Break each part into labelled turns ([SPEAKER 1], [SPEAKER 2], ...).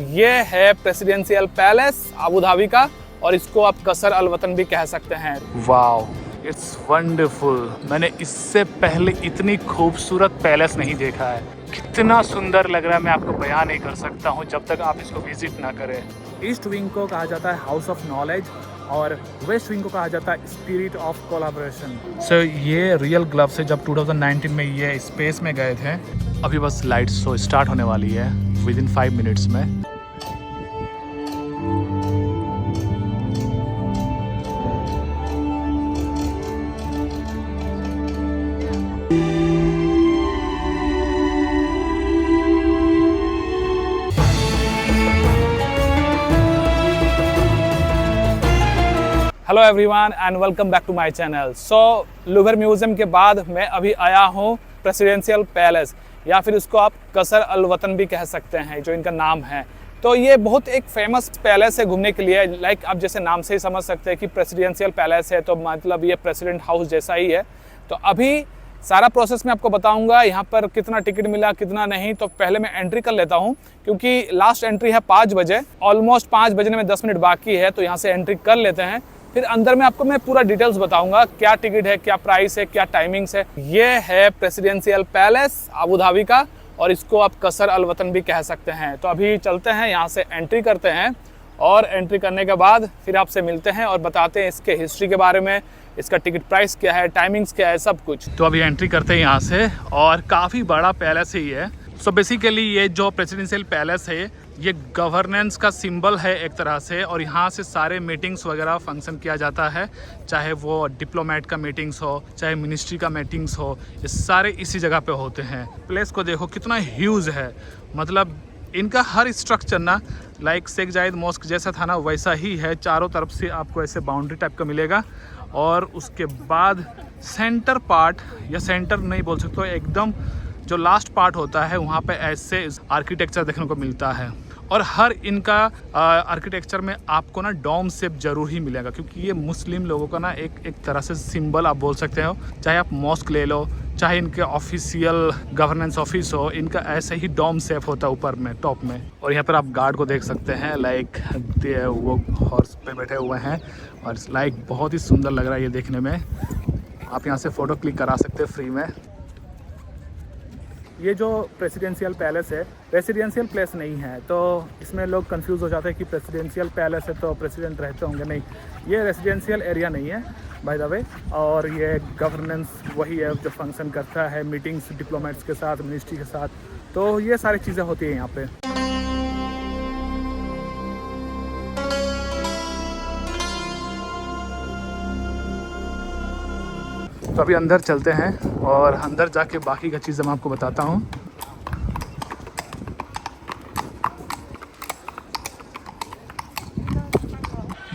[SPEAKER 1] ये है presidential palace Abu Dhabi का और इसको आप कसर अल वतन भी कह सकते हैं।
[SPEAKER 2] Wow, it's wonderful. मैंने इससे पहले इतनी खूबसूरत पैलेस नहीं देखा है। कितना सुंदर लग रहा है, मैं आपको बयान नहीं कर सकता हूँ जब तक आप इसको विजिट ना करें।
[SPEAKER 1] ईस्ट विंग को कहा जाता है हाउस ऑफ नॉलेज और वेस्ट विंग को कहा जाता है स्पिरिट ऑफ कोलैबोरेशन।
[SPEAKER 2] सो ये रियल ग्लव से जब 2019 में ये स्पेस में गए थे। अभी बस लाइट शो स्टार्ट होने वाली है विद इन 5 मिनट्स में।
[SPEAKER 1] Hello everyone and welcome back to my channel. So Louvre museum के बाद मैं अभी आया हूँ प्रेसिडेंशियल पैलेस या फिर उसको आप कसर अल वतन भी कह सकते हैं, जो इनका नाम है। तो ये बहुत एक फेमस पैलेस है घूमने के लिए। लाइक आप जैसे नाम से ही समझ सकते हैं कि प्रेसिडेंशियल पैलेस है तो मतलब ये प्रेसिडेंट हाउस जैसा ही है। तो अभी सारा प्रोसेस मैं आपको बताऊंगा, यहाँ पर कितना टिकट मिला कितना नहीं। तो पहले मैं एंट्री कर लेता हूँ क्योंकि लास्ट एंट्री है 5 बजे, ऑलमोस्ट 5 बजने में 10 मिनट बाकी है। तो यहाँ से एंट्री कर लेते हैं, फिर अंदर में आपको मैं पूरा डिटेल्स बताऊंगा, क्या टिकट है, क्या प्राइस है, क्या टाइमिंग्स है। ये है प्रेसिडेंशियल पैलेस अबू धाबी का और इसको आप कसर अल वतन भी कह सकते हैं। तो अभी चलते हैं, यहाँ से एंट्री करते हैं और एंट्री करने के बाद फिर आपसे मिलते हैं और बताते हैं इसके हिस्ट्री के बारे में, इसका टिकट प्राइस क्या है, टाइमिंग्स क्या है, सब कुछ।
[SPEAKER 2] तो अभी एंट्री करते हैं यहाँ से और काफ़ी बड़ा पैलेस ही है। सो बेसिकली ये जो प्रेसिडेंशियल पैलेस है ये गवर्नेंस का सिंबल है एक तरह से, और यहाँ से सारे मीटिंग्स वगैरह फंक्शन किया जाता है, चाहे वो डिप्लोमेट का मीटिंग्स हो चाहे मिनिस्ट्री का मीटिंग्स हो, ये सारे इसी जगह पे होते हैं। प्लेस को देखो कितना ह्यूज है, मतलब इनका हर स्ट्रक्चर ना लाइक शेख जायद मॉस्क जैसा था ना वैसा ही है। चारों तरफ से आपको ऐसे बाउंड्री टाइप का मिलेगा और उसके बाद सेंटर पार्ट या सेंटर नहीं बोल सकते, एकदम जो लास्ट पार्ट होता है वहाँ पे ऐसे आर्किटेक्चर देखने को मिलता है। और हर इनका आर्किटेक्चर में आपको ना डोम शेप जरूर ही मिलेगा, क्योंकि ये मुस्लिम लोगों का ना एक तरह से सिंबल आप बोल सकते हो। चाहे आप मॉस्क ले लो, चाहे इनके ऑफिशियल गवर्नेंस ऑफिस हो, इनका ऐसे ही डोम शेप होता है ऊपर में टॉप में। और यहाँ पर आप गार्ड को देख सकते हैं, लाइक वो हॉर्स पे बैठे हुए हैं और लाइक बहुत ही सुंदर लग रहा है ये देखने में। आप यहाँ से फ़ोटो क्लिक करा सकते हैं फ्री में।
[SPEAKER 1] ये जो प्रेसिडेंशियल पैलेस है रेसिडेंशियल प्लेस नहीं है, तो इसमें लोग कंफ्यूज हो जाते हैं कि प्रेसिडेंशियल पैलेस है तो प्रेसिडेंट रहते होंगे। नहीं, ये रेसिडेंशियल एरिया नहीं है बाय द वे। और ये गवर्नेंस वही है जो फंक्शन करता है, मीटिंग्स डिप्लोमेट्स के साथ, मिनिस्ट्री के साथ, तो ये सारी चीज़ें होती हैं यहाँ पे।
[SPEAKER 2] तो अभी अंदर चलते हैं और अंदर जाके बाकी का चीज़ मैं आपको बताता हूँ।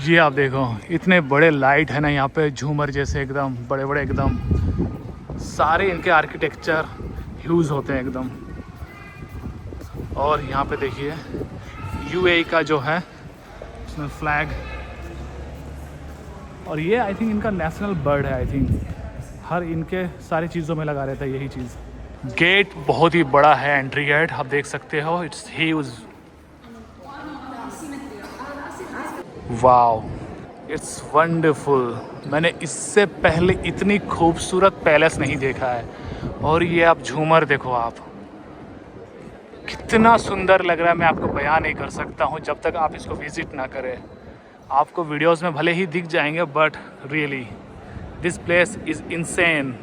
[SPEAKER 2] ये आप देखो इतने बड़े लाइट है ना यहाँ पे, झूमर जैसे एकदम बड़े बड़े, एकदम सारे इनके आर्किटेक्चर ह्यूज होते हैं एकदम। और यहाँ पे देखिए यूएई का जो है इसमें फ्लैग, और ये आई थिंक इनका नेशनल बर्ड है। आई थिंक हर इनके सारी चीज़ों में लगा रहता है यही चीज़। गेट बहुत ही बड़ा है, एंट्री गेट आप देख सकते हो, it's huge. Wow, it's wonderful. मैंने इससे पहले इतनी खूबसूरत पैलेस नहीं देखा है। और ये आप झूमर देखो, आप कितना सुंदर लग रहा है, मैं आपको बयान नहीं कर सकता हूँ जब तक आप इसको विजिट ना करें। आपको वीडियोस में भले ही दिख जाएंगे but really this place is insane.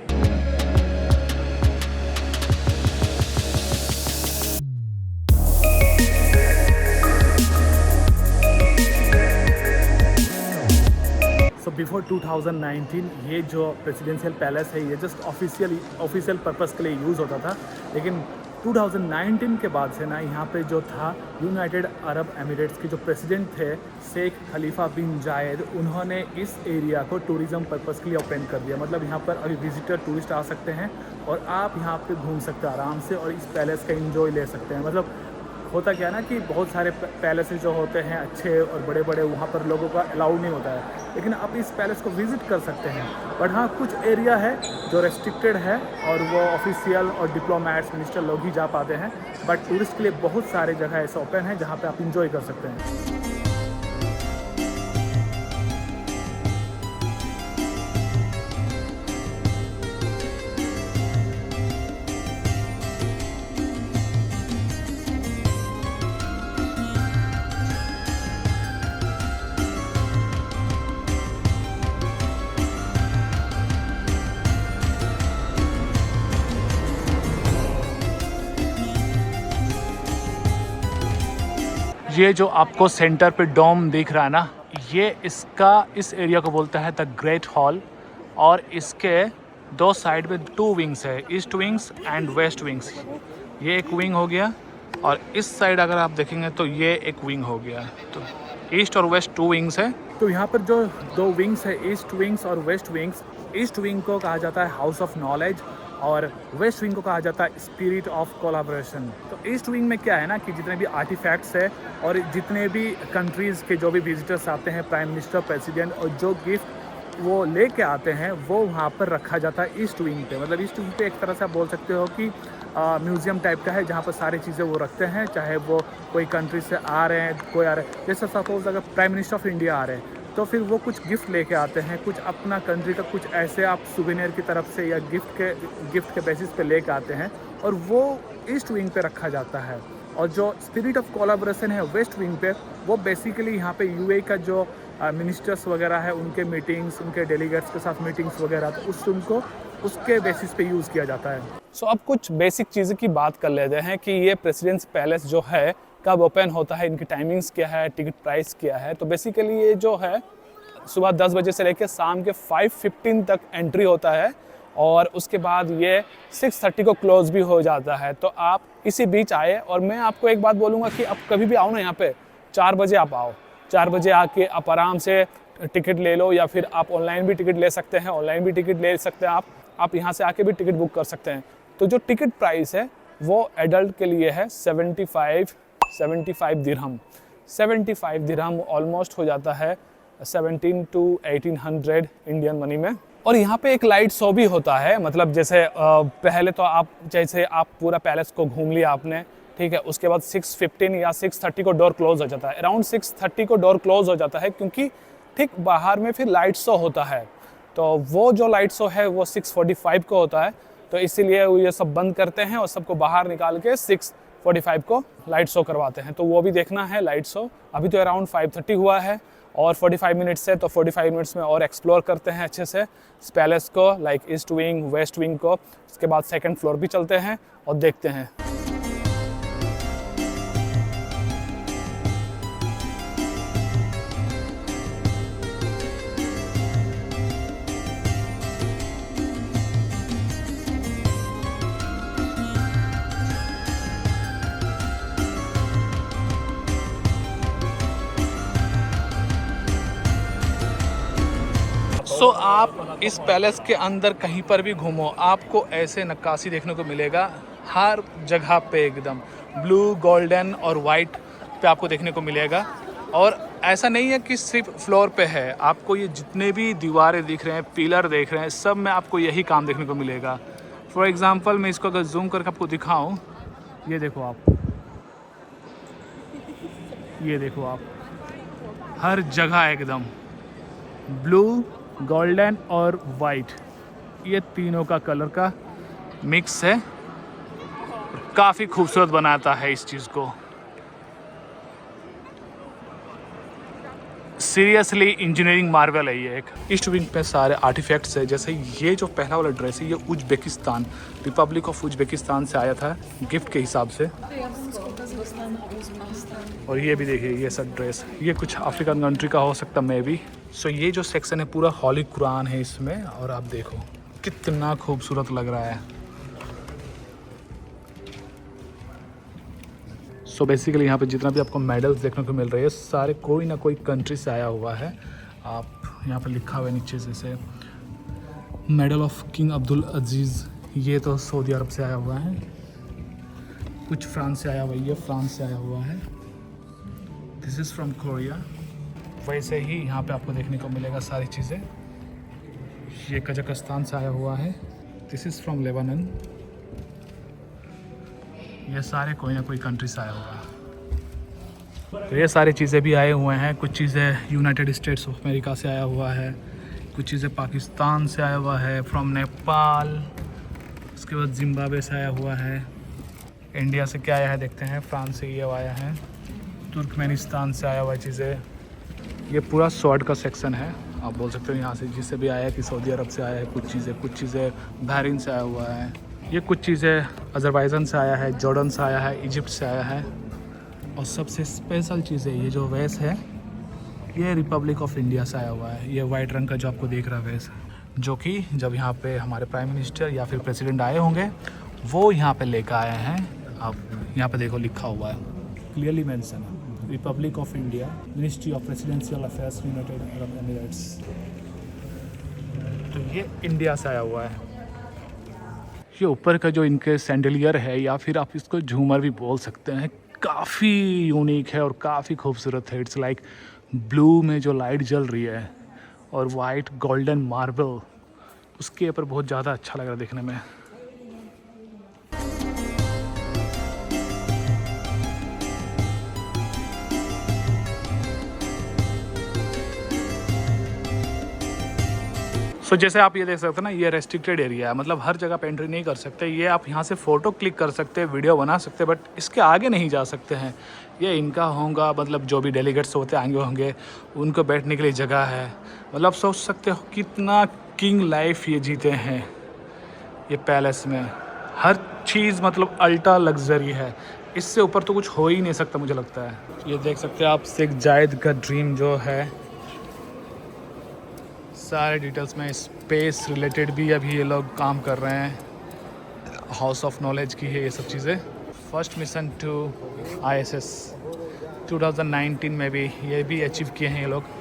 [SPEAKER 1] So before 2019 ये जो प्रेसिडेंशियल पैलेस है ये जस्ट ऑफिशियल पर्पस के लिए यूज़ होता था, लेकिन 2019 के बाद से ना यहाँ पे जो था यूनाइटेड अरब एमिरेट्स के जो प्रेसिडेंट थे शेख खलीफा बिन जायद, उन्होंने इस एरिया को टूरिज़्म पर्पस के लिए ओपन कर दिया। मतलब यहाँ पर अभी विजिटर टूरिस्ट आ सकते हैं और आप यहाँ पे घूम सकते हैं आराम से और इस पैलेस का एंजॉय ले सकते हैं। मतलब होता क्या है ना कि बहुत सारे पैलेसेस जो होते हैं अच्छे और बड़े बड़े, वहाँ पर लोगों का अलाउड नहीं होता है, लेकिन आप इस पैलेस को विज़िट कर सकते हैं। बट हाँ, कुछ एरिया है जो रेस्ट्रिक्टेड है और वो ऑफिशियल और डिप्लोमेट्स मिनिस्टर लोग ही जा पाते हैं, बट टूरिस्ट के लिए बहुत सारे जगह ऐसे ओपन हैं जहाँ पे आप इंजॉय कर सकते हैं।
[SPEAKER 2] ये जो आपको सेंटर पे डोम दिख रहा है ना, ये इस एरिया को बोलता है द ग्रेट हॉल। और इसके दो साइड में 2 विंग्स है, east wings and west wings. ये एक विंग हो गया और इस साइड अगर आप देखेंगे तो ये एक विंग हो गया। तो ईस्ट और वेस्ट 2 विंग्स है।
[SPEAKER 1] तो यहाँ पर जो 2 विंग्स है, ईस्ट विंग्स और वेस्ट विंग्स, ईस्ट विंग को कहा जाता है हाउस ऑफ नॉलेज और वेस्ट विंग को कहा जाता है स्पिरिट ऑफ कोलैबोरेशन। तो ईस्ट विंग में क्या है ना कि जितने भी आर्टिफैक्ट्स है और जितने भी कंट्रीज़ के जो भी विजिटर्स आते हैं, प्राइम मिनिस्टर, प्रेसिडेंट, और जो गिफ्ट वो लेके आते हैं वो वहाँ पर रखा जाता है ईस्ट विंग पे। मतलब ईस्ट विंग पे एक तरह से आप बोल सकते हो कि म्यूज़ियम टाइप का है जहाँ पर सारी चीज़ें वो रखते हैं, चाहे वो कोई कंट्री से आ रहे हैं, कोई आ रहे हैं। जैसे सपोज अगर प्राइम मिनिस्टर ऑफ इंडिया आ रहे हैं तो फिर वो कुछ गिफ्ट लेके आते हैं, कुछ अपना कंट्री का कुछ ऐसे आप सुवेनियर की तरफ से या गिफ्ट के बेसिस पे लेके आते हैं और वो ईस्ट विंग पे रखा जाता है। और जो स्पिरिट ऑफ कोलैबोरेशन है वेस्ट विंग पे, वो बेसिकली यहाँ पे यूएई का जो मिनिस्टर्स वगैरह है उनके मीटिंग्स, उनके डेलीगेट्स के साथ मीटिंग्स वगैरह, तो उस उनको उसके बेसिस पे यूज़ किया जाता है।
[SPEAKER 2] सो अब कुछ बेसिक चीज़ें की बात कर लेते हैं कि ये प्रेसिडेंट्स पैलेस जो है कब ओपन होता है, इनकी टाइमिंग्स क्या है, टिकट प्राइस क्या है। तो बेसिकली ये जो है सुबह 10 बजे से लेकर शाम के 5:15 तक एंट्री होता है और उसके बाद ये 6:30 को क्लोज भी हो जाता है। तो आप इसी बीच आए। और मैं आपको एक बात बोलूँगा कि आप कभी भी आओ ना यहाँ पे 4 बजे आप आओ, 4 बजे आके आप आराम से टिकट ले लो, या फिर आप ऑनलाइन भी टिकट ले सकते हैं, ऑनलाइन भी टिकट ले सकते हैं आप यहाँ से आके भी टिकट बुक कर सकते हैं। तो जो टिकट प्राइस है वो एडल्ट के लिए है 75 दिरहम। 75 दिरहम ऑलमोस्ट हो जाता है 1700 to 1800 इंडियन मनी में। और यहाँ पे एक लाइट शो भी होता है। मतलब जैसे पहले तो आप पूरा पैलेस को घूम लिया आपने, ठीक है, उसके बाद 6:15 या 6:30 को डोर क्लोज हो जाता है। अराउंड 6:30 को डोर क्लोज हो जाता है क्योंकि ठीक बाहर में फिर लाइट शो होता है। तो वो जो लाइट शो है वो 6:45 को होता है, तो इसीलिए ये सब बंद करते हैं और सबको बाहर निकाल के 6:45 को लाइट शो करवाते हैं। तो वो भी देखना है लाइट शो। अभी तो अराउंड 5:30 हुआ है और 45 मिनट्स है, तो 45 मिनट्स में और एक्सप्लोर करते हैं अच्छे से इस पैलेस को, like east wing, west wing को। उसके बाद 2nd फ्लोर भी चलते हैं और देखते हैं। सो आप इस पैलेस के अंदर कहीं पर भी घूमो, आपको ऐसे नक्काशी देखने को मिलेगा हर जगह पे, एकदम ब्लू, गोल्डन और वाइट पे आपको देखने को मिलेगा। और ऐसा नहीं है कि सिर्फ फ्लोर पे है, आपको ये जितने भी दीवारें दिख रहे हैं, पिलर देख रहे हैं, सब में आपको यही काम देखने को मिलेगा। फॉर एग्जांपल मैं इसको अगर जूम करके आपको दिखाऊं, ये देखो आप, ये देखो आप, हर जगह एकदम ब्लू, गोल्डन और वाइट, ये तीनों का कलर का मिक्स है, काफ़ी खूबसूरत बनाता है इस चीज़ को। सीरियसली इंजीनियरिंग मार्वल है ये एक। ईस्ट विंग पे सारे आर्टिफैक्ट्स है। जैसे ये जो पहला वाला ड्रेस है ये उज्बेकिस्तान, रिपब्लिक ऑफ उज्बेकिस्तान से आया था गिफ्ट के हिसाब से। और ये भी देखिए, ये सब ड्रेस ये कुछ अफ्रीकन कंट्री का हो सकता मे बी। सो ये जो सेक्शन है पूरा हॉली कुरान है इसमें, और आप देखो कितना खूबसूरत लग रहा है। सो बेसिकली यहाँ पे जितना भी आपको मेडल्स देखने को मिल रहे हैं सारे कोई ना कोई कंट्री से आया हुआ है। आप यहाँ पे लिखा हुआ है नीचे जैसे मेडल ऑफ किंग अब्दुल अजीज़, ये तो सऊदी अरब से आया हुआ है। कुछ फ्रांस से आया हुआ है, ये फ्रांस से आया हुआ है। This is from Korea. वैसे ही यहाँ पे आपको देखने को मिलेगा सारी चीज़ें। ये कजाकिस्तान से आया हुआ है, दिस इज़ फ्रॉम लेबनान। ये सारे कोई ना कोई कंट्री से आया होगा। तो ये सारी चीज़ें भी आए हुए हैं। कुछ चीज़ें यूनाइटेड स्टेट्स ऑफ अमेरिका से आया हुआ है, कुछ चीज़ें पाकिस्तान से आया हुआ है, फ्रॉम नेपाल, उसके बाद जिम्बाब्वे से आया हुआ है। इंडिया से क्या आया है देखते हैं। फ्रांस से ये आया है, तुर्कमेनिस्तान से आया हुआ चीज़ें। ये पूरा स्वॉर्ड का सेक्शन है, आप बोल सकते हो। यहाँ से जिससे भी आया है कि सऊदी अरब से आया है कुछ चीज़ें बहरीन से आया हुआ है। ये कुछ चीज़ें अज़रबैजान से आया है, जॉर्डन से आया है, इजिप्ट से आया है। और सबसे स्पेशल चीज़ है ये जो वेस है, ये रिपब्लिक ऑफ इंडिया से आया हुआ है। ये वाइट रंग का जो आपको देख रहा है वेस, जो कि जब यहाँ पे हमारे प्राइम मिनिस्टर या फिर प्रेसिडेंट आए होंगे वो यहाँ पे लेकर आए हैं। आप यहाँ पे देखो लिखा हुआ है, क्लियरली मेंशन है, Republic of India, ministry of presidential affairs, United Arab Emirates. तो ये इंडिया से आया हुआ है। ये ऊपर का जो इनके सैंडलियर है या फिर आप इसको झूमर भी बोल सकते हैं, काफ़ी यूनिक है और काफ़ी खूबसूरत है। इट्स लाइक ब्लू में जो लाइट जल रही है और वाइट गोल्डन मार्बल, उसके ऊपर बहुत ज़्यादा अच्छा लग रहा है देखने में। सो जैसे आप ये देख सकते हैं ना, ये रेस्ट्रिक्टेड एरिया है, मतलब हर जगह पे एंट्री नहीं कर सकते। ये आप यहाँ से फ़ोटो क्लिक कर सकते हैं, वीडियो बना सकते हैं, बट इसके आगे नहीं जा सकते हैं। ये इनका होगा, मतलब जो भी डेलीगेट्स होते आगे होंगे उनको बैठने के लिए जगह है। मतलब सोच सकते हो कितना किंग लाइफ ये जीते हैं ये पैलेस में। हर चीज़ मतलब अल्ट्रा लग्जरी है, इससे ऊपर तो कुछ हो ही नहीं सकता मुझे लगता है। ये देख सकते हैं आप शेख जायद का ड्रीम जो है, सारे डिटेल्स में स्पेस रिलेटेड भी अभी ये लोग काम कर रहे हैं। हाउस ऑफ नॉलेज की है ये सब चीज़ें। फर्स्ट मिशन टू ISS 2019 में भी ये भी अचीव किए हैं ये लोग।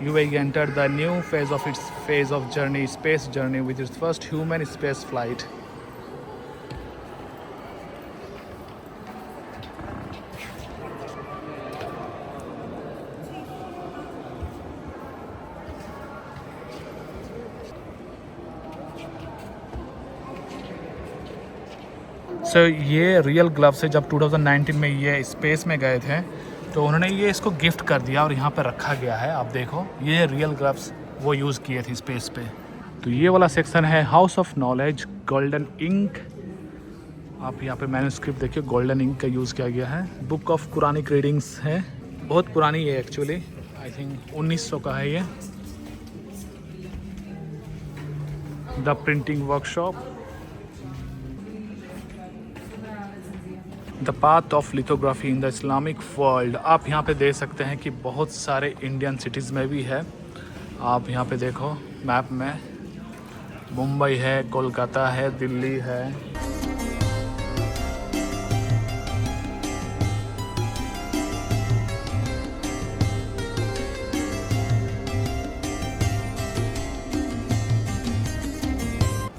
[SPEAKER 2] UAE entered the new phase of its journey, space journey, with its first human space flight. सो ये रियल ग्लव्स है। जब 2019 में ये स्पेस में गए थे तो उन्होंने ये इसको गिफ्ट कर दिया और यहाँ पे रखा गया है। आप देखो ये रियल ग्लव्स वो यूज़ किए थे स्पेस पे। तो ये वाला सेक्शन है house of knowledge, golden ink. आप यहाँ पे मैन्युस्क्रिप्ट देखिए, गोल्डन इंक का यूज़ किया गया है। बुक ऑफ कुरानिक रीडिंग्स है, बहुत पुरानी है एक्चुअली, आई थिंक 1900 का है ये। The printing workshop, the path of lithography in the Islamic world. आप यहाँ पे देख सकते हैं कि बहुत सारे इंडियन सिटीज़ में भी है। आप यहाँ पे देखो मैप में, मुंबई है, कोलकाता है, दिल्ली है।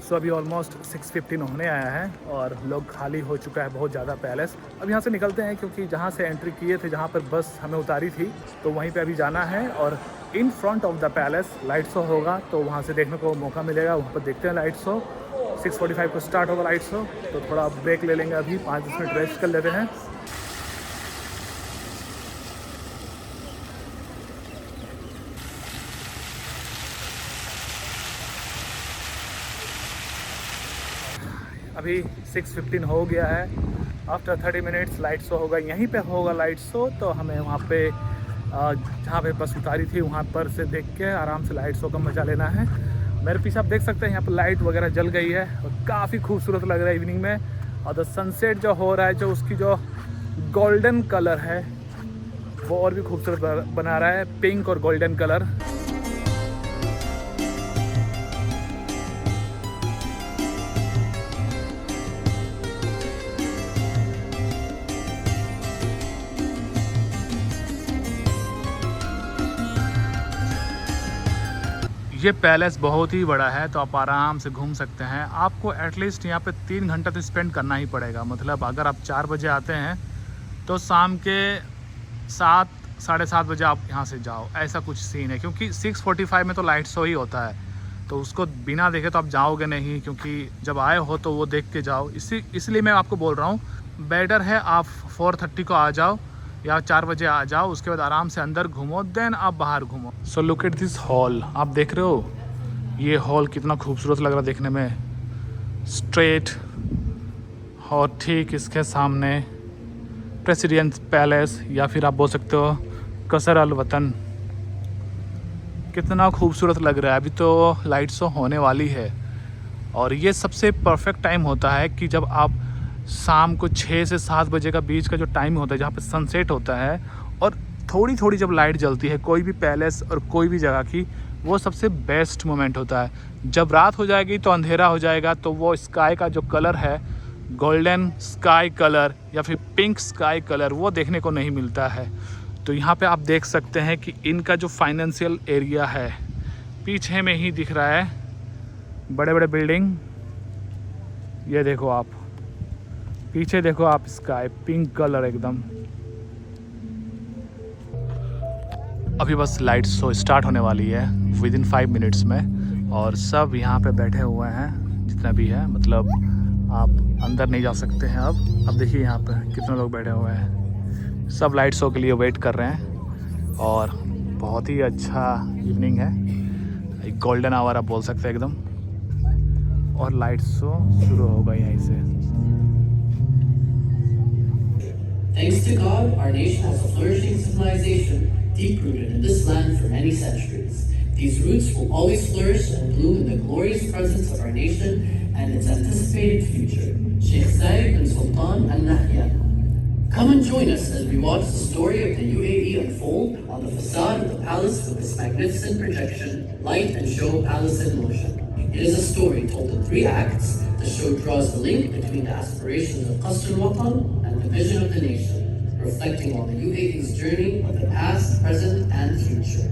[SPEAKER 2] तो अभी ऑलमोस्ट 6:15 होने आया है और लोग खाली हो चुका है बहुत ज़्यादा पैलेस। अब यहाँ से निकलते हैं क्योंकि जहाँ से एंट्री किए थे, जहाँ पर बस हमें उतारी थी, तो वहीं पे अभी जाना है। और in front of the palace light show होगा, तो वहाँ से देखने को मौका मिलेगा। वहाँ पर देखते हैं लाइट शो। 6:45 को स्टार्ट होगा लाइट शो, तो थोड़ा ब्रेक ले लेंगे, अभी 5-10 मिनट रेस्ट कर लेते हैं। अभी 6:15 हो गया है। आफ्टर 30 मिनट्स लाइट शो होगा, यहीं पे होगा लाइट शो। तो हमें वहाँ पे जहाँ पे बस उतारी थी वहाँ पर से देख के आराम से लाइट शो का मज़ा लेना है। मेरे पीछे आप देख सकते हैं यहाँ पर लाइट वगैरह जल गई है और काफ़ी खूबसूरत लग रहा है इवनिंग में। और द सनसेट जो हो रहा है, जो उसकी जो गोल्डन कलर है वो और भी खूबसूरत बना रहा है, पिंक और गोल्डन कलर। ये पैलेस बहुत ही बड़ा है, तो आप आराम से घूम सकते हैं। आपको एटलीस्ट यहाँ पे 3 घंटा तो स्पेंड करना ही पड़ेगा। मतलब अगर आप 4 बजे आते हैं तो शाम के 7-7:30 बजे आप यहाँ से जाओ, ऐसा कुछ सीन है। क्योंकि 6:45 में तो लाइट शो ही होता है, तो उसको बिना देखे तो आप जाओगे नहीं, क्योंकि जब आए हो तो वो देख के जाओ। इसलिए मैं आपको बोल रहा हूँ, बेटर है आप 4:30 को आ जाओ या 4 बजे आ जाओ, उसके बाद आराम से अंदर घूमो, देन आप बाहर घूमो। So look at this hall, आप देख रहे हो ये हॉल कितना खूबसूरत लग रहा है देखने में। स्ट्रेट और ठीक इसके सामने प्रेसिडेंट पैलेस या फिर आप बोल सकते हो कसर अल वतन। कितना खूबसूरत लग रहा है। अभी तो लाइट शो होने वाली है और ये सबसे परफेक्ट टाइम होता है कि जब आप शाम को 6 से 7 बजे का बीच का जो टाइम होता है, जहाँ पे सनसेट होता है और थोड़ी थोड़ी जब लाइट जलती है कोई भी पैलेस और कोई भी जगह की, वो सबसे बेस्ट मोमेंट होता है। जब रात हो जाएगी तो अंधेरा हो जाएगा, तो वो स्काई का जो कलर है, गोल्डन स्काई कलर या फिर पिंक स्काई कलर, वो देखने को नहीं मिलता है। तो यहाँ पे आप देख सकते हैं कि इनका जो फाइनेंशियल एरिया है पीछे में ही दिख रहा है, बड़े बड़े बिल्डिंग। ये देखो आप पीछे देखो आप, स्काई पिंक कलर एकदम। अभी बस लाइट शो स्टार्ट होने वाली है विदिन 5 मिनट्स में, और सब यहाँ पे बैठे हुए हैं जितना भी है, मतलब आप अंदर नहीं जा सकते हैं अब देखिए यहाँ पे कितने लोग बैठे हुए हैं, सब लाइट शो के लिए वेट कर रहे हैं। और बहुत ही अच्छा इवनिंग है, एक गोल्डन आवर आप बोल सकते हैं एकदम। और लाइट शो शुरू होगा यहीं से।
[SPEAKER 3] Thanks to God, our nation has a flourishing civilization deep-rooted in this land for many centuries. These roots will always flourish and bloom in the glorious presence of our nation and its anticipated future. Sheikh Zayed bin Sultan Al Nahyan. Come and join us as we watch the story of the UAE unfold on the facade of the palace with this magnificent projection, light and show palace in motion. It is a story told in 3 acts. The show draws the link between the aspirations of Qasr al-Watan and the vision of the nation, reflecting on the UAE's journey of the past, present and future.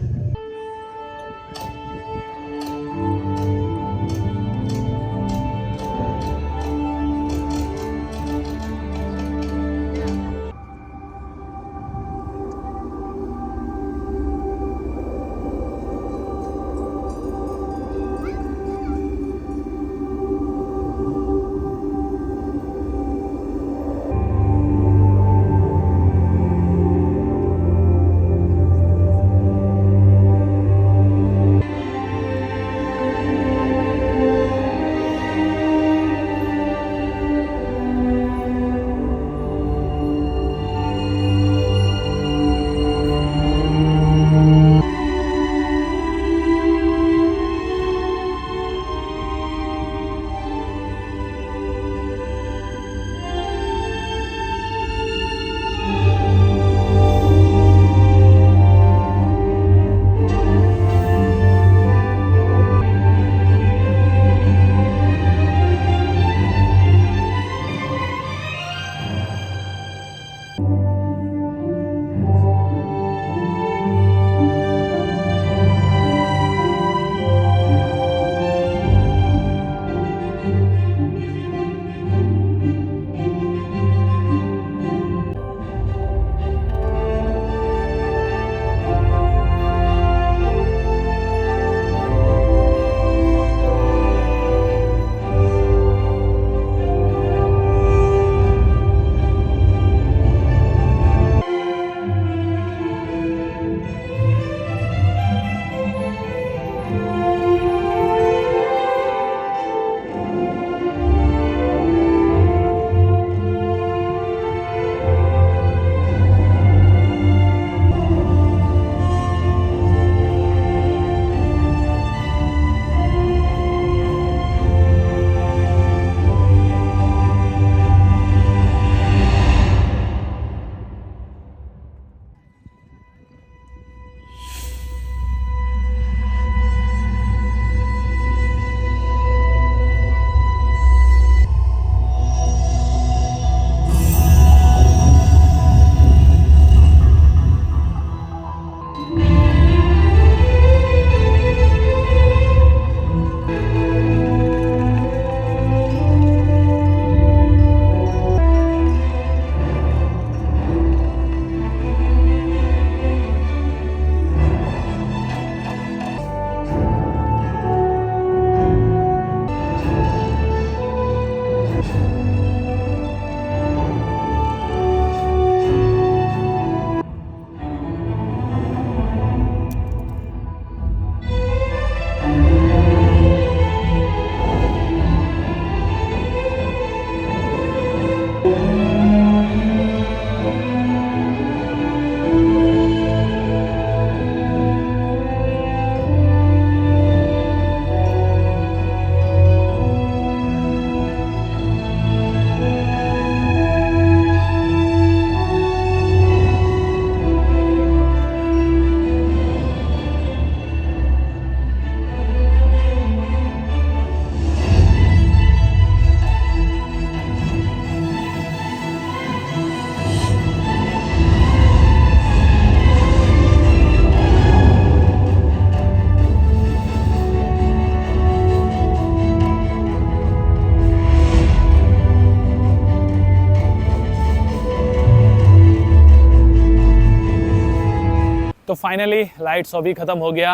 [SPEAKER 1] तो finally light show भी ख़त्म हो गया।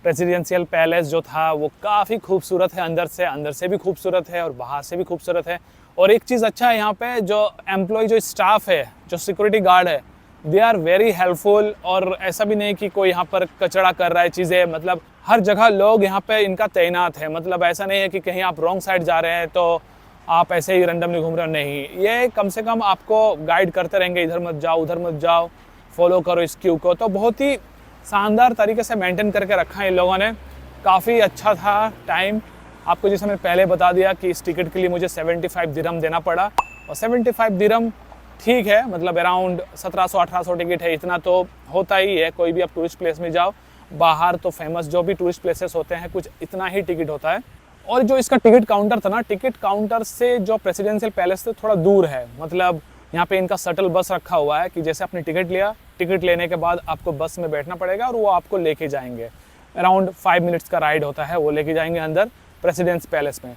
[SPEAKER 1] Presidential palace जो था वो काफ़ी खूबसूरत है, अंदर से भी खूबसूरत है और बाहर से भी खूबसूरत है। और एक चीज़ अच्छा है यहाँ पे, जो एम्प्लॉय जो स्टाफ है, जो सिक्योरिटी गार्ड है, दे आर वेरी हेल्पफुल। और ऐसा भी नहीं कि कोई यहाँ पर कचरा कर रहा है चीज़ें, मतलब हर जगह लोग यहाँ पे इनका तैनात है। मतलब ऐसा नहीं है कि कहीं आप रॉन्ग साइड जा रहे हैं तो आप ऐसे ही रैंडमली घूम रहे हो, नहीं, ये कम से कम आपको गाइड करते रहेंगे, इधर मत जाओ उधर मत जाओ, फॉलो करो इस क्यू को। तो बहुत ही शानदार तरीके से मेंटेन करके रखा है इन लोगों ने, काफ़ी अच्छा था टाइम। आपको जैसे मैंने पहले बता दिया कि इस टिकट के लिए मुझे 75 दिरहम देना पड़ा, और 75 दिरहम ठीक है, मतलब अराउंड 1700-1800 टिकट है, इतना तो होता ही है। कोई भी आप टूरिस्ट प्लेस में जाओ, बाहर तो फेमस जो भी टूरिस्ट प्लेसेस होते हैं कुछ इतना ही टिकट होता है। और जो इसका टिकट काउंटर था ना, टिकट काउंटर से जो प्रेसिडेंशियल पैलेस से थोड़ा दूर है। मतलब यहाँ पे इनका शटल बस रखा हुआ है कि जैसे आपने टिकट लिया, टिकट लेने के बाद आपको बस में बैठना पड़ेगा और वो आपको लेके जाएंगे। अराउंड 5 मिनट्स का राइड होता है, वो लेके जाएंगे अंदर प्रेसिडेंस पैलेस में।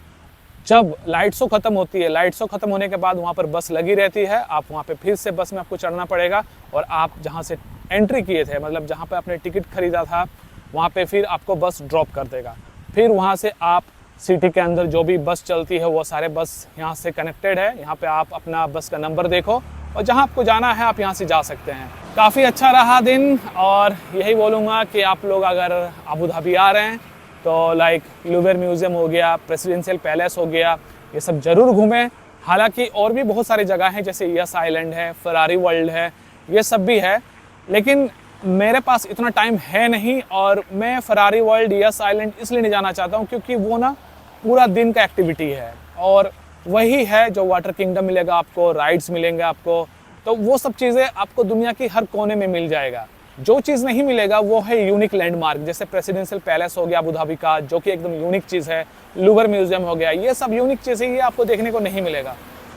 [SPEAKER 1] जब लाइट शो ख़त्म होती है, लाइट शो ख़त्म होने के बाद वहाँ पर बस लगी रहती है, आप वहाँ पे फिर से बस में आपको चढ़ना पड़ेगा और आप जहाँ से एंट्री किए थे, मतलब जहाँ पे आपने टिकट खरीदा था, वहाँ पे फिर आपको बस ड्रॉप कर देगा। फिर वहाँ से आप सिटी के अंदर जो भी बस चलती है वो सारे बस यहाँ से कनेक्टेड है। यहाँ पे आप अपना बस का नंबर देखो और जहाँ आपको जाना है आप यहाँ से जा सकते हैं। काफ़ी अच्छा रहा दिन, और यही बोलूँगा कि आप लोग अगर अबू धाबी आ रहे हैं तो लाइक लूवर म्यूज़ियम हो गया, प्रेसिडेंशियल पैलेस हो गया, ये सब ज़रूर घूमें। हालांकि और भी बहुत सारी जगह हैं, जैसे यस आइलैंड है, फरारी वर्ल्ड है, ये सब भी है, लेकिन मेरे पास इतना टाइम है नहीं। और मैं फरारी वर्ल्ड, यस आइलैंड इसलिए नहीं जाना चाहता हूँ क्योंकि वो ना पूरा दिन का एक्टिविटी है, और वही है जो वाटर किंगडम मिलेगा आपको, राइड्स मिलेंगे आपको, तो वो सब चीज़ें आपको दुनिया की हर कोने में मिल जाएगा। जो चीज़ नहीं मिलेगा वो है यूनिक लैंडमार्क, जैसे प्रेसिडेंशियल पैलेस हो गया अबू धाबी का, जो कि एकदम यूनिक चीज़ है, लूवर म्यूज़ियम हो गया, ये सब यूनिक चीज़ें ये आपको देखने को नहीं मिलेगा।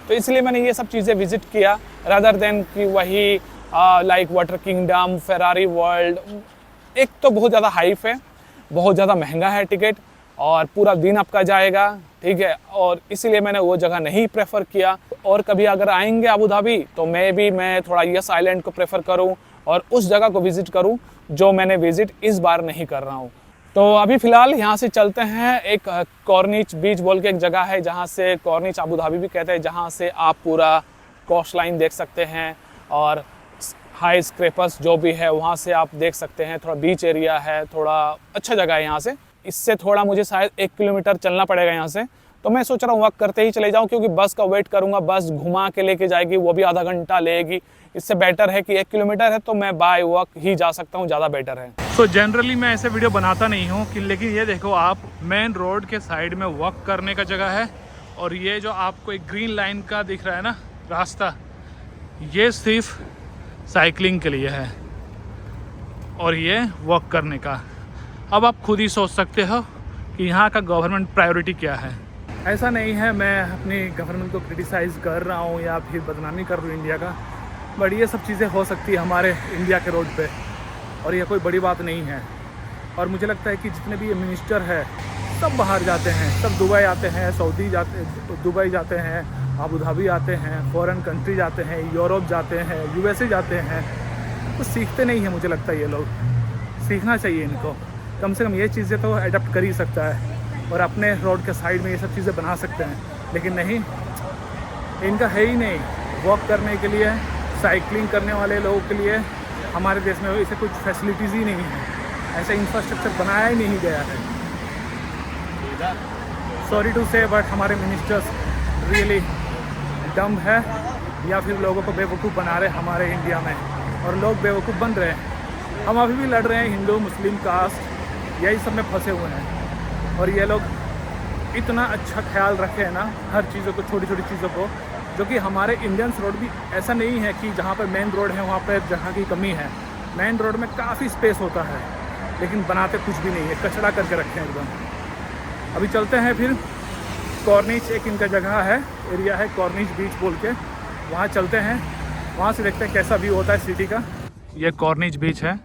[SPEAKER 1] तो इसलिए मैंने ये सब चीज़ें विजिट किया, रादर देन कि वही like water kingdom, Ferrari world. एक तो बहुत ज़्यादा हाइप है, बहुत ज़्यादा महंगा है टिकट, और पूरा दिन आपका जाएगा, ठीक है, और इसीलिए मैंने वो जगह नहीं प्रेफर किया। और कभी अगर आएंगे अबू धाबी तो मैं थोड़ा यस आइलैंड को प्रेफर करूं और उस जगह को विज़िट करूं जो मैंने विज़िट इस बार नहीं कर रहा हूं। तो अभी फ़िलहाल यहाँ से चलते हैं, एक कॉर्निच बीच बोल के एक जगह है जहाँ से कॉर्निच अबू धाबी भी कहते हैं, जहाँ से आप पूरा कोस्ट लाइन देख सकते हैं और हाई स्क्रैपर्स जो भी है वहाँ से आप देख सकते हैं। थोड़ा बीच एरिया है, थोड़ा अच्छा जगह है यहाँ से। इससे थोड़ा मुझे शायद 1 किलोमीटर चलना पड़ेगा यहाँ से, तो मैं सोच रहा हूँ वॉक करते ही चले जाऊँ, क्योंकि बस का वेट करूँगा, बस घुमा के लेके जाएगी, वो भी आधा घंटा लेगी। इससे बेटर है कि 1 किलोमीटर है तो मैं बाय वॉक ही जा सकता हूँ, ज़्यादा बेटर है।
[SPEAKER 2] तो जनरली मैं ऐसे वीडियो बनाता नहीं हूँ कि, लेकिन ये देखो आप, मेन रोड के साइड में वॉक करने का जगह है, और ये जो आपको एक ग्रीन लाइन का दिख रहा है ना रास्ता, ये सिर्फ साइकिलिंग के लिए है और ये वॉक करने का। अब आप खुद ही सोच सकते हो कि यहाँ का गवर्नमेंट प्रायोरिटी क्या है। ऐसा नहीं है मैं अपनी गवर्नमेंट को क्रिटिसाइज़ कर रहा हूँ या फिर बदनामी कर रहा हूँ इंडिया का, बट ये सब चीज़ें हो सकती है हमारे इंडिया के रोड पे, और ये कोई बड़ी बात नहीं है। और मुझे लगता है कि जितने भी मिनिस्टर है सब बाहर जाते हैं, सब दुबई आते हैं, सऊदी जाते, दुबई जाते हैं, अबू धाबी आते हैं, फॉरेन कंट्री जाते हैं, यूरोप जाते हैं, यूएसए जाते हैं, कुछ सीखते नहीं हैं। मुझे लगता है ये लोग सीखना चाहिए इनको, कम से कम ये चीज़ें तो एडप्ट कर ही सकता है और अपने रोड के साइड में ये सब चीज़ें बना सकते हैं। लेकिन नहीं, इनका है ही नहीं। वॉक करने के लिए, साइकिलिंग करने वाले लोगों के लिए हमारे देश में ऐसे कुछ फैसिलिटीज़ ही नहीं है, ऐसा इंफ्रास्ट्रक्चर बनाया ही नहीं गया है। सॉरी टू से, बट हमारे मिनिस्टर्स रियली डम है, या फिर लोगों को बेवकूफ़ बना रहे हमारे इंडिया में, और लोग बेवकूफ़ बन रहे हैं। हम अभी भी लड़ रहे हैं, हिंदू मुस्लिम कास्ट यही सब में फंसे हुए हैं, और ये लोग इतना अच्छा ख्याल रखे हैं ना हर चीज़ों को, छोटी छोटी चीज़ों को, जो कि हमारे इंडियंस रोड भी ऐसा नहीं है कि जहाँ पर मेन रोड है वहाँ पर जहाँ की कमी है। मेन रोड में काफ़ी स्पेस होता है, लेकिन बनाते कुछ भी नहीं है, कचरा करके रखे हैं एकदम। अभी चलते हैं फिर कॉर्निच, एक इनका जगह है, एरिया है कॉर्निच बीच बोल के, वहाँ चलते हैं, वहाँ से देखते हैं कैसा व्यू होता है सिटी का। ये कॉर्निच बीच है,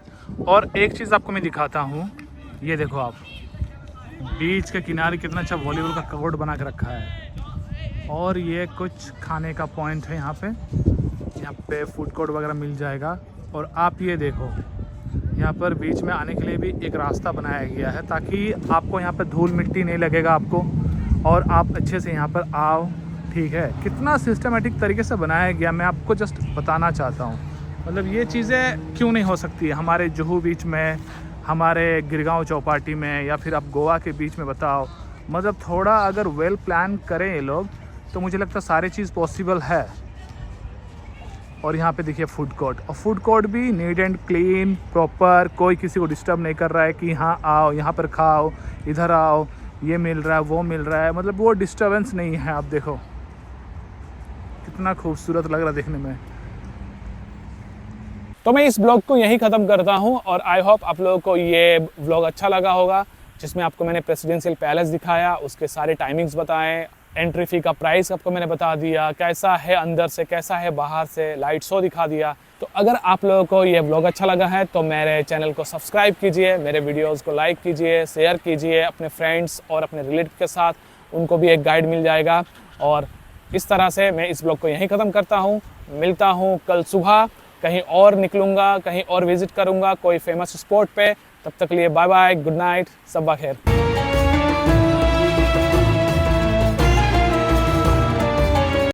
[SPEAKER 2] और एक चीज़ आपको मैं दिखाता हूँ, ये देखो आप, बीच के किनारे कितना अच्छा वॉलीबॉल का कोर्ट बना के रखा है, और ये कुछ खाने का पॉइंट है यहाँ पे फूड कोर्ट वगैरह मिल जाएगा। और आप ये देखो, यहाँ पर बीच में आने के लिए भी एक रास्ता बनाया गया है ताकि आपको यहाँ पर धूल मिट्टी नहीं लगेगा आपको, और आप अच्छे से यहाँ पर आओ। ठीक है, कितना सिस्टमेटिक तरीके से बनाया गया मैं आपको जस्ट बताना चाहता हूँ। मतलब ये चीज़ें क्यों नहीं हो सकती है हमारे जुहू बीच में, हमारे गिरगांव चौपाटी में, या फिर आप गोवा के बीच में बताओ। मतलब थोड़ा अगर वेल प्लान करें ये लोग तो मुझे लगता है सारी चीज़ पॉसिबल है। और यहाँ पे देखिए फूड कोर्ट, और फूड कोर्ट भी नीट एंड क्लीन प्रॉपर, कोई किसी को डिस्टर्ब नहीं कर रहा है कि हाँ आओ यहाँ पर खाओ, इधर आओ, ये मिल रहा है वो मिल रहा है, मतलब वो डिस्टर्बेंस नहीं है। आप देखो कितना खूबसूरत लग रहा है देखने में।
[SPEAKER 1] तो मैं इस ब्लॉग को यहीं ख़त्म करता हूं और आई होप आप लोगों को ये व्लॉग अच्छा लगा होगा, जिसमें आपको मैंने प्रेसिडेंशियल पैलेस दिखाया, उसके सारे टाइमिंग्स बताएं, एंट्री फ़ी का प्राइस आपको मैंने बता दिया, कैसा है अंदर से कैसा है बाहर से, लाइट शो दिखा दिया। तो अगर आप लोगों को ये व्लॉग अच्छा लगा है तो मेरे चैनल को सब्सक्राइब कीजिए, मेरे वीडियोज़ को लाइक कीजिए, शेयर कीजिए अपने फ्रेंड्स और अपने रिलेटिव के साथ, उनको भी एक गाइड मिल जाएगा। और इस तरह से मैं इस ब्लॉग को यहीं ख़त्म करता हूँ। मिलता हूँ कल सुबह, कहीं और निकलूँगा, कहीं और विज़िट करूँगा कोई फेमस स्पॉट पे। तब तक लिए बाय बाय, गुड नाइट, सब्बा खैर।